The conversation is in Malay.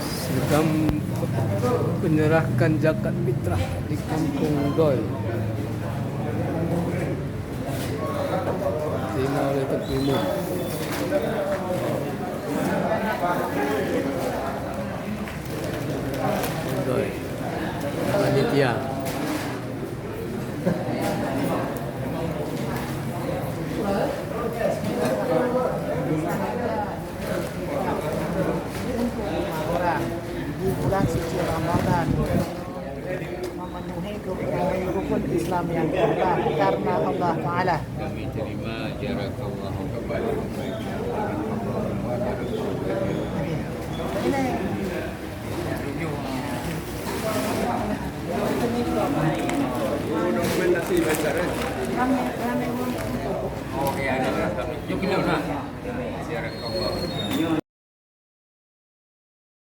sedang menyerahkan zakat fitrah di Kampung Doi. Terima oleh Terpimu. Doi. Panitia. Di bulan suci Ramadan memenuhi rukun Islam yang keempat karena Allah Ta'ala. Kami terima jarakallahu kembali. Ini